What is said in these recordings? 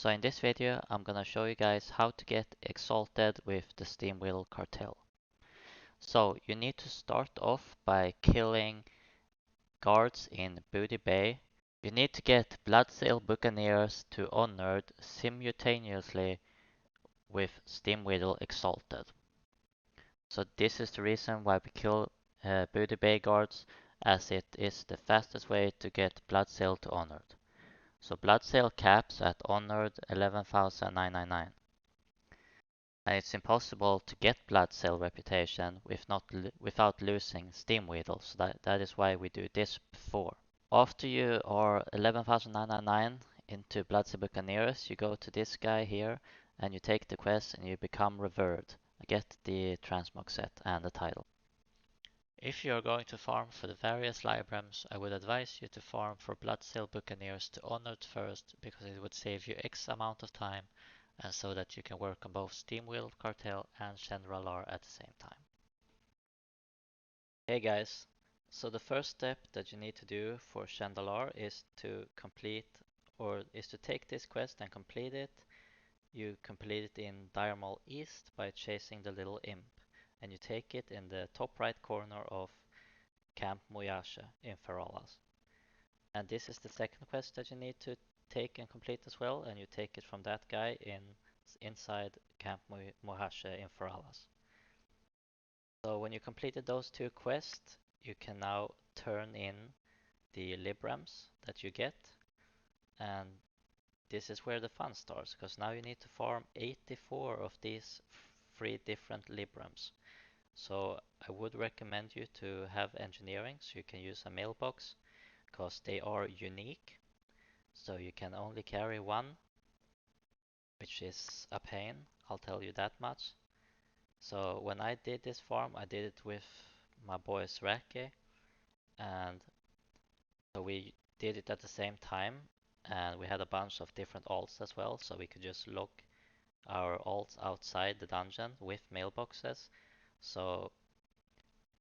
So in this video I'm gonna show you guys how to get exalted with the Steamwheedle Cartel. So you need to start off by killing guards in Booty Bay. You need to get Bloodsail Buccaneers to Honored simultaneously with Steamwheedle Exalted. So this is the reason why we kill Booty Bay guards, as it is the fastest way to get Bloodsail to Honored. So Bloodsail caps at Honored 11,999. And it's impossible to get Bloodsail reputation without losing Steamwheedle, so that is why we do this before. After you are 11,999 into Bloodsail Buccaneers, you go to this guy here and you take the quest and you become revered. Get the transmog set and the title. If you are going to farm for the various Librams, I would advise you to farm for Bloodsail Buccaneers to Honored first, because it would save you X amount of time, and so that you can work on both Steamwheedle, Cartel, and Shen'dralar at the same time. Hey guys, so the first step that you need to do for Shen'dralar is to take this quest and complete it. You complete it in Darkmoon East by chasing the little imp, and you take it in the top right corner of Camp Moyasha in Feralas. And this is the second quest that you need to take and complete as well, and you take it from that guy inside Camp Moyasha in Feralas. So when you completed those two quests, you can now turn in the Librams that you get, and this is where the fun starts, because now you need to farm 84 of these 3 different Librams. So I would recommend you to have engineering, so you can use a mailbox, because they are unique. So you can only carry one, which is a pain, I'll tell you that much. So when I did this farm, I did it with my boy Srake, and so we did it at the same time, and we had a bunch of different alts as well, so we could just log our alts outside the dungeon with mailboxes. So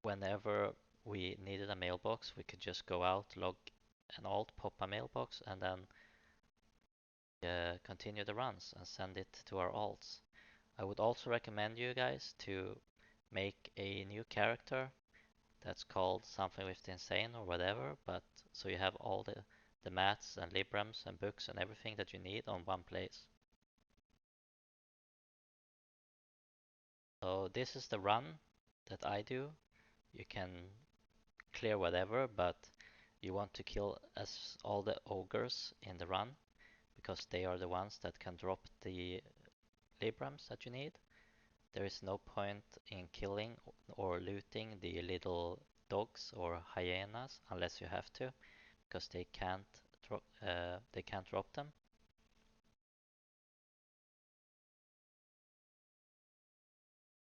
whenever we needed a mailbox, we could just go out, log an alt, pop a mailbox, and then continue the runs and send it to our alts. I would also recommend you guys to make a new character that's called something with the insane or whatever, but so you have all the mats and librams and books and everything that you need on one place. So this is the run that I do. You can clear whatever, but you want to kill all the ogres in the run, because they are the ones that can drop the librams that you need. There is no point in killing or looting the little dogs or hyenas unless you have to, because they can't drop them.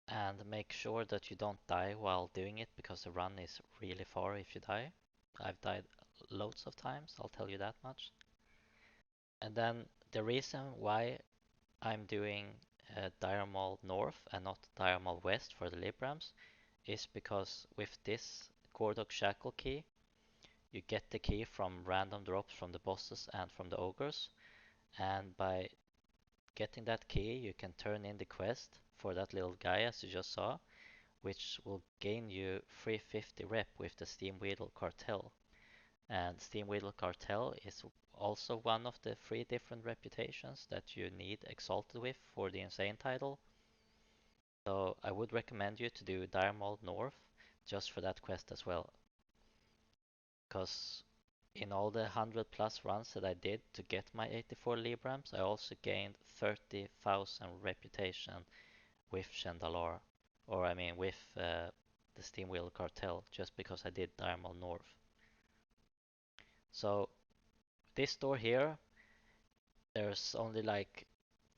And make sure that you don't die while doing it, because the run is really far if you die. I've died loads of times, I'll tell you that much. And then the reason why I'm doing Darkmoon North and not Darkmoon West for the Librams is because with this Gordok Shackle key, you get the key from random drops from the bosses and from the ogres, and by getting that key you can turn in the quest for that little guy as you just saw, which will gain you 350 rep with the Steamwheedle Cartel. And Steamwheedle Cartel is also one of the 3 different reputations that you need exalted with for the insane title. So I would recommend you to do Darkmoon North just for that quest as well, because in all the 100+ runs that I did to get my 84 Librams, I also gained 30,000 reputation with Shen'dralar, or I mean with the Steamwheedle Cartel, just because I did Darkmoon North. So this door here, there's only like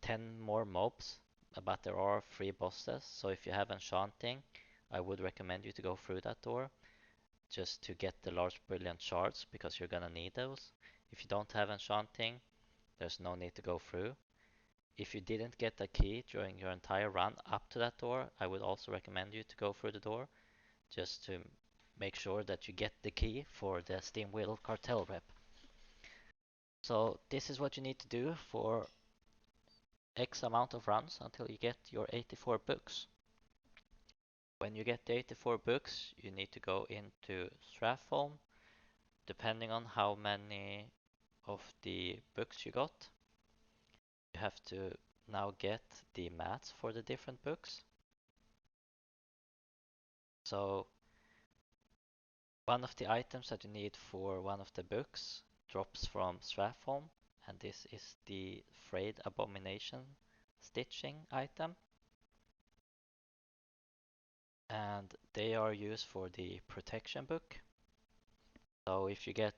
10 more mobs, but there are 3 bosses, so if you have enchanting, I would recommend you to go through that door, just to get the large brilliant shards, because you're gonna need those. If you don't have enchanting, there's no need to go through. If you didn't get a key during your entire run up to that door, I would also recommend you to go through the door, just to make sure that you get the key for the Steamwheedle Cartel rep. So this is what you need to do for X amount of runs until you get your 84 books. When you get the 84 books, you need to go into Ravenholdt. Depending on how many of the books you got, you have to now get the mats for the different books. So one of the items that you need for one of the books drops from Ravenholdt, and this is the Frayed Abomination stitching item. And they are used for the protection book. So if you get,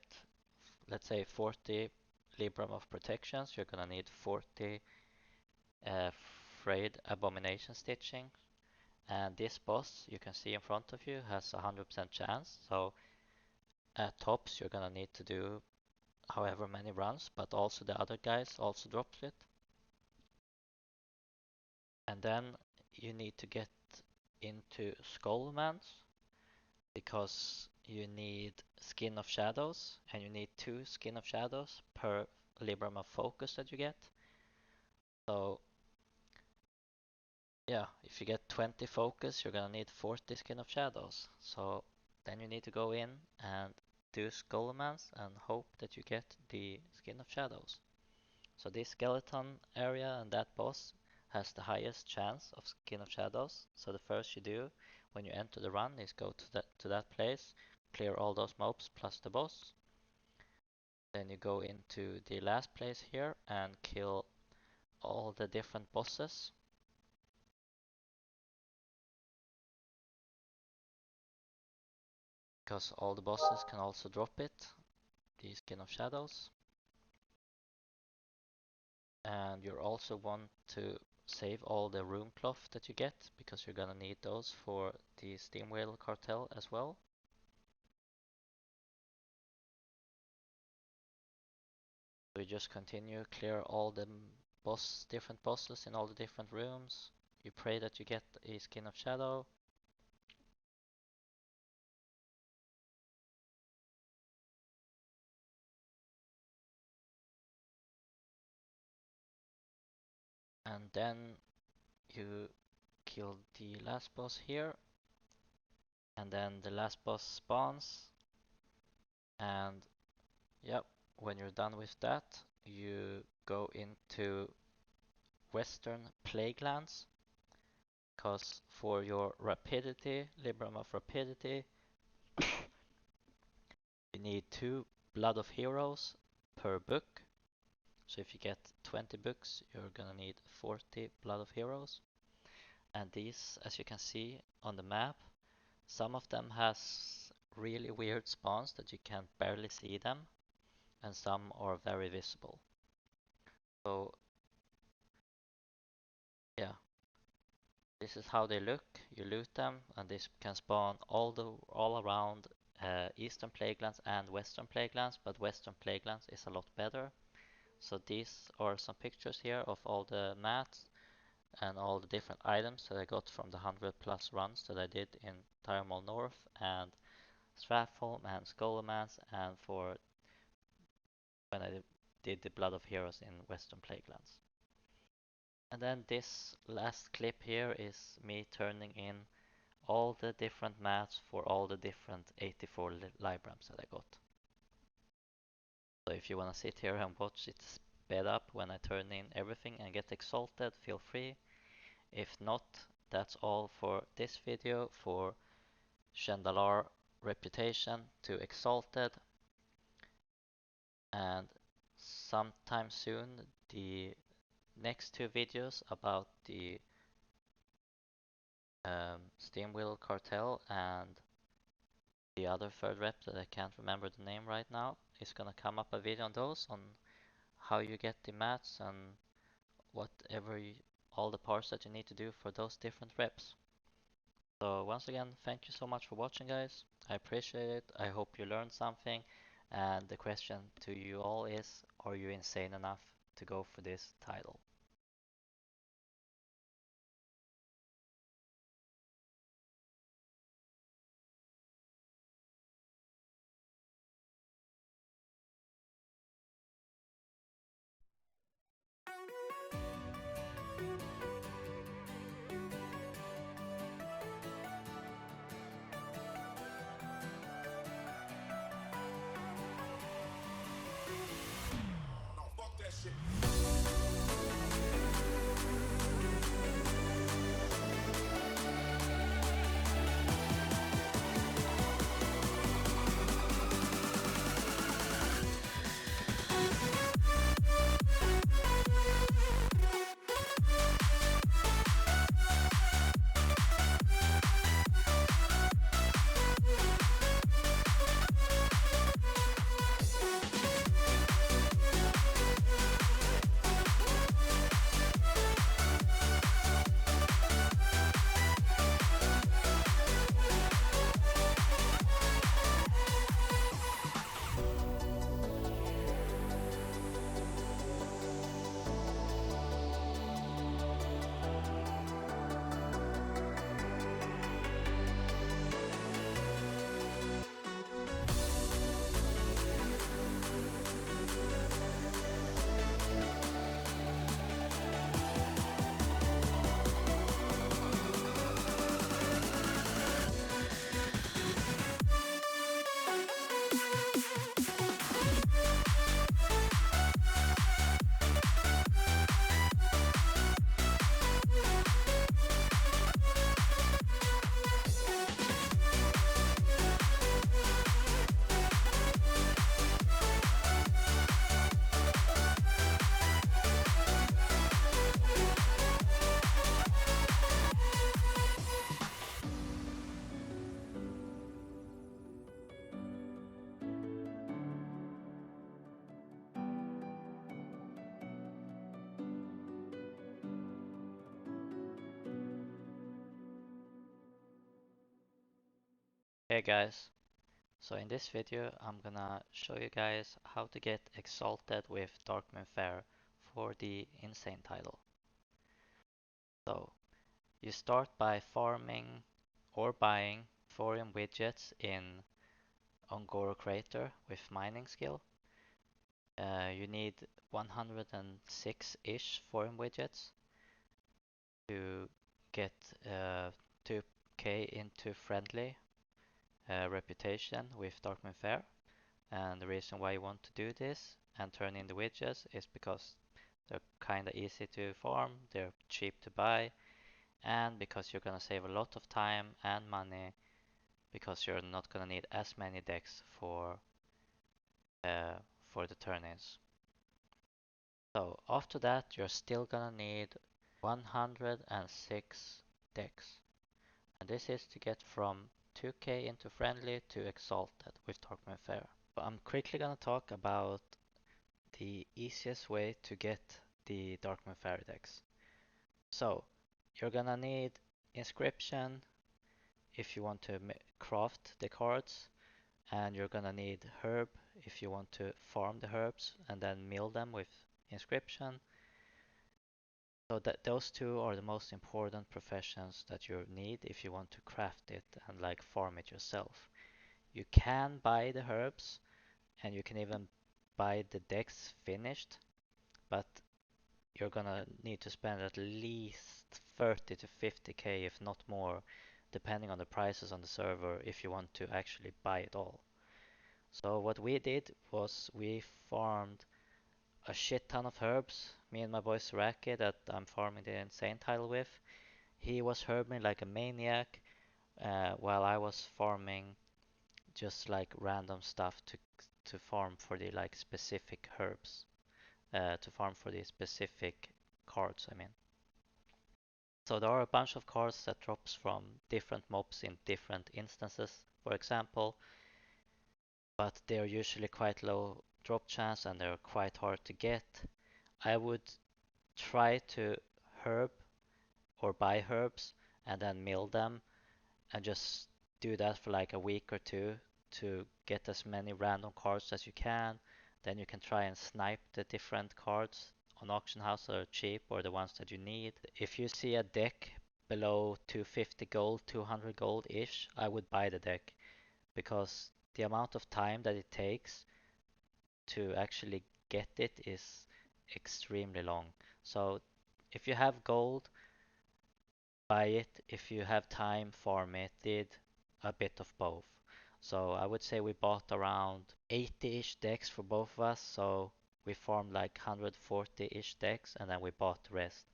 let's say, 40 Libram of protections, you're gonna need 40 Frayed Abomination stitching. And this boss you can see in front of you has a 100% chance. So at tops you're gonna need to do however many runs, but also the other guys also drops it. And then you need to get into Skullman's because you need Skin of Shadows, and you need 2 Skin of Shadows per Libram of Focus that you get. So yeah, if you get 20 focus, you're gonna need 40 Skin of Shadows. So then you need to go in and do Skullman's and hope that you get the Skin of Shadows. So this skeleton area and that boss has the highest chance of Skin of Shadows. So the first you do when you enter the run is go to that place, clear all those mobs plus the boss. Then you go into the last place here and kill all the different bosses. Because all the bosses can also drop it, the Skin of Shadows. And you also want to save all the rune cloth that you get, because you're gonna need those for the Steamwheedle Cartel as well. We just continue, clear all the different bosses in all the different rooms. You pray that you get a Skin of Shadow. And then you kill the last boss here. And then the last boss spawns. And yep, when you're done with that, you go into Western Plaguelands. Because for your rapidity, Libram of Rapidity, you need 2 Blood of Heroes per book. So if you get 20 books, you're gonna need 40 Blood of Heroes. And these, as you can see on the map, some of them has really weird spawns that you can barely see them, and some are very visible. So yeah, this is how they look. You loot them, and this can spawn all around Eastern Plaguelands and Western Plaguelands, but Western Plaguelands is a lot better. So these are some pictures here of all the mats and all the different items that I got from the 100+ runs that I did in Darkmoon North and Ravenholdt and Skullman's, and for when I did the Blood of Heroes in Western Plaguelands. And then this last clip here is me turning in all the different mats for all the different 84 Librams that I got. So if you want to sit here and watch it sped up when I turn in everything and get exalted, feel free. If not, that's all for this video for Shen'dralar Reputation to Exalted. And sometime soon the next 2 videos about the Steamwheedle Cartel and the other third rep that I can't remember the name right now is gonna come up a video on those, on how you get the mats and whatever all the parts that you need to do for those different reps. So once again, thank you so much for watching, guys. I appreciate it. I hope you learned something. And the question to you all is, are you insane enough to go for this title? Okay guys, so in this video I'm gonna show you guys how to get exalted with Darkmoon Faire for the insane title. So you start by farming or buying thorium widgets in Ongoro Crater with mining skill. You need 106-ish thorium widgets to get 2k into friendly reputation with Darkmoon Faire. And the reason why you want to do this and turn in the widgets is because they're kinda easy to farm, they're cheap to buy, and because you're gonna save a lot of time and money because you're not gonna need as many decks for the turn-ins. So after that, you're still gonna need 106 decks, and this is to get from 2k into friendly to exalted with Darkmoon Faire. I'm quickly gonna talk about the easiest way to get the Darkmoon Faire decks. So you're gonna need inscription if you want to craft the cards, and you're gonna need herb if you want to farm the herbs and then mill them with inscription. So that those two are the most important professions that you need if you want to craft it and like farm it yourself. You can buy the herbs and you can even buy the decks finished, but you're gonna need to spend at least 30 to 50k, if not more, depending on the prices on the server, if you want to actually buy it all. So what we did was we farmed a shit ton of herbs. Me and my boy Saraki that I'm farming the insane title with. He was herbing like a maniac, while I was farming just like random stuff to farm for the like specific herbs, to farm for the specific cards, I mean. So there are a bunch of cards that drops from different mobs in different instances, for example, but they are usually quite low drop chance and they're quite hard to get. I would try to herb or buy herbs and then mill them and just do that for like a week or two to get as many random cards as you can. Then you can try and snipe the different cards on auction house that are cheap or the ones that you need. If you see a deck below 250 gold, 200 gold ish, I would buy the deck because the amount of time that it takes to actually get it is extremely long. So if you have gold, buy it. If you have time, farm it. Did a bit of both. So I would say we bought around 80-ish decks for both of us. So we farmed like 140-ish decks and then we bought the rest.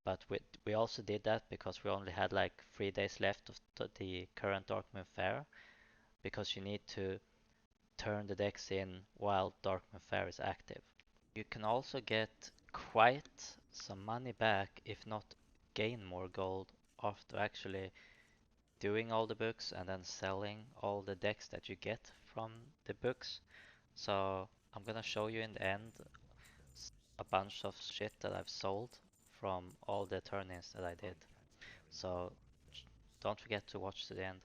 But we also did that because we only had like 3 days left of the current Darkmoon Faire, because you need to turn the decks in while Darkmoon Faire is active. You can also get quite some money back, if not gain more gold, after actually doing all the books and then selling all the decks that you get from the books. So I'm gonna show you in the end a bunch of shit that I've sold from all the turn-ins that I did. So don't forget to watch to the end.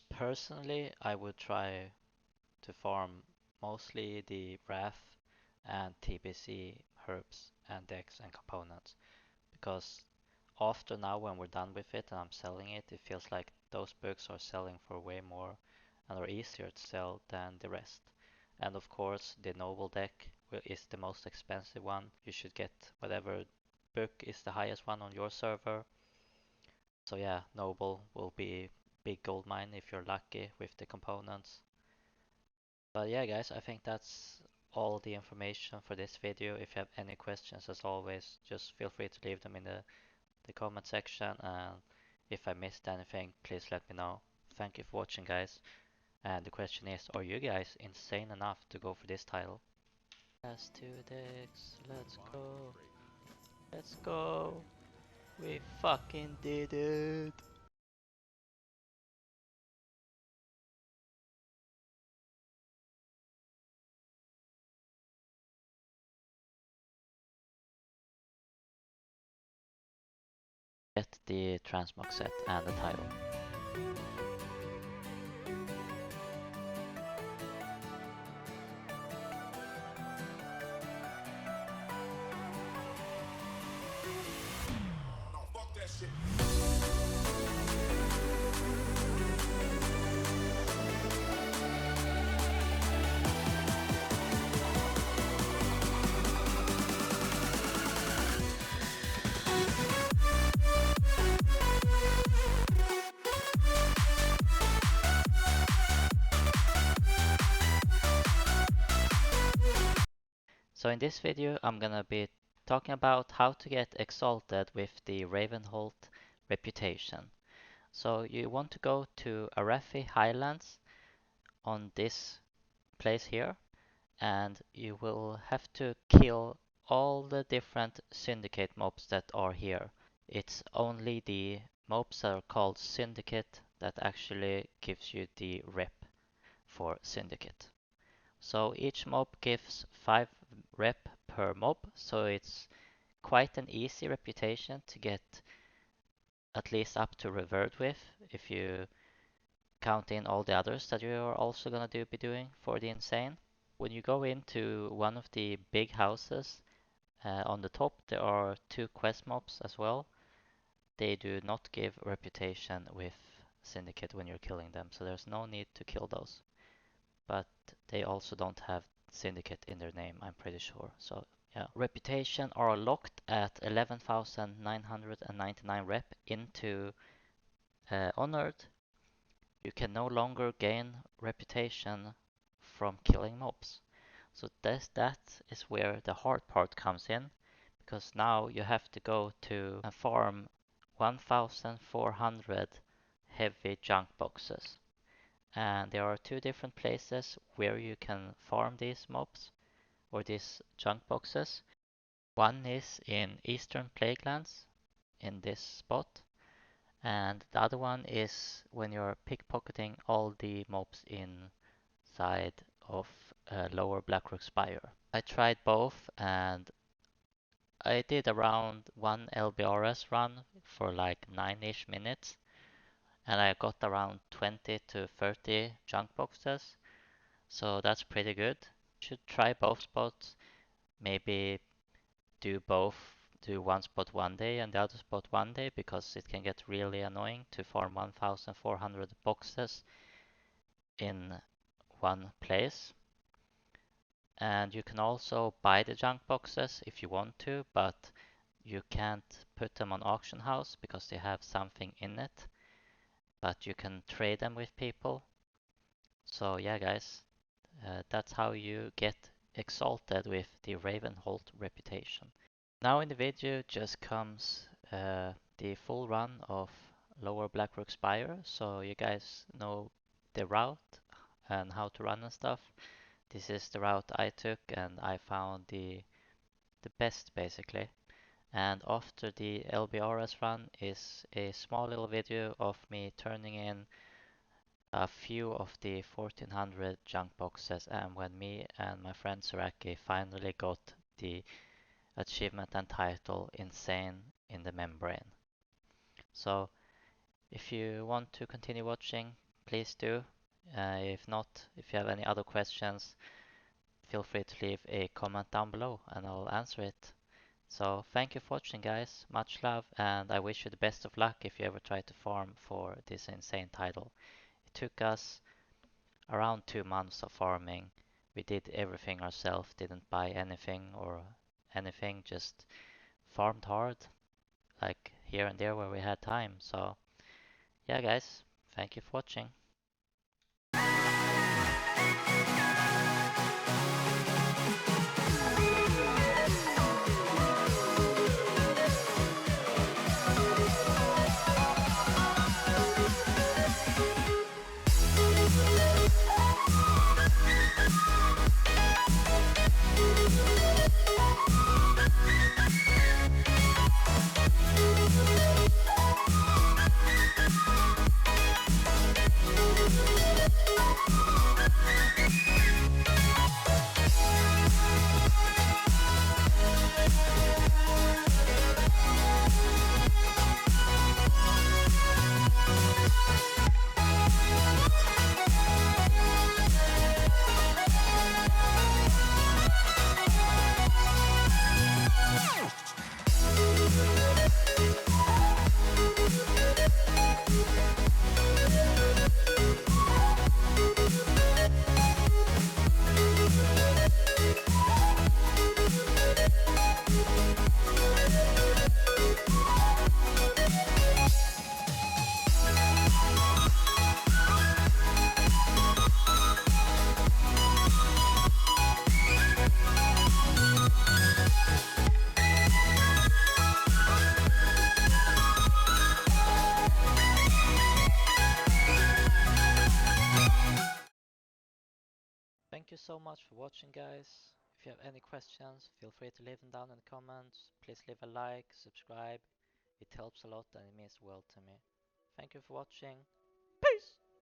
Personally, I would try to farm mostly the Wrath and TBC herbs and decks and components, because after now when we're done with it and I'm selling it, it feels like those books are selling for way more and are easier to sell than the rest. And of course, the Noble deck is the most expensive one. You should get whatever book is the highest one on your server. So yeah, Noble will be big gold mine if you're lucky with the components. But yeah, guys, I think that's all the information for this video. If you have any questions, as always, just feel free to leave them in the comment section. And if I missed anything, please let me know. Thank you for watching, guys. And the question is, are you guys insane enough to go for this title? Last 2 decks, let's go. Let's go. We fucking did it. Get the transmog set and the title. So in this video I'm gonna be talking about how to get exalted with the Ravenholdt reputation. So you want to go to Arathi Highlands on this place here, and you will have to kill all the different syndicate mobs that are here. It's only the mobs that are called syndicate that actually gives you the rep for syndicate. So each mob gives 5 rep per mob, so it's quite an easy reputation to get at least up to revert with if you count in all the others that you are also gonna be doing for the insane. When you go into one of the big houses, on the top there are 2 quest mobs as well. They do not give reputation with syndicate when you're killing them, so there's no need to kill those. But they also don't have syndicate in their name, I'm pretty sure. So yeah, reputation are locked at 11,999 rep into Honored. You can no longer gain reputation from killing mobs. So that is where the hard part comes in, because now you have to go to and farm 1,400 heavy junk boxes. And there are 2 different places where you can farm these mobs or these junk boxes. One is in Eastern Plaguelands in this spot, and the other one is when you're pickpocketing all the mobs inside of Lower Blackrock Spire. I tried both, and I did around 1 LBRS run for like 9-ish minutes, and I got around 20 to 30 junk boxes, so that's pretty good. Should try both spots, maybe do one spot one day and the other spot one day, because it can get really annoying to farm 1,400 boxes in one place. And you can also buy the junk boxes if you want to, but you can't put them on auction house because they have something in it, but you can trade them with people. So yeah guys, that's how you get exalted with the Ravenholdt reputation. Now in the video just comes the full run of Lower Blackrock Spire, so you guys know the route and how to run and stuff. This is the route I took, and I found the best basically. And after the LBRS run is a small little video of me turning in a few of the 1400 junk boxes, and when me and my friend Saraki finally got the achievement and title Insane in the Membrane. So if you want to continue watching, please do. If not, if you have any other questions, feel free to leave a comment down below and I'll answer it. So thank you for watching guys, much love, and I wish you the best of luck if you ever try to farm for this insane title. It took us around 2 months of farming. We did everything ourselves, didn't buy anything or anything, just farmed hard, like here and there where we had time. So yeah guys, thank you for watching. so much for watching, guys. If you have any questions, feel free to leave them down in the comments. Please leave a like, subscribe. It helps a lot and it means the world to me. Thank you for watching.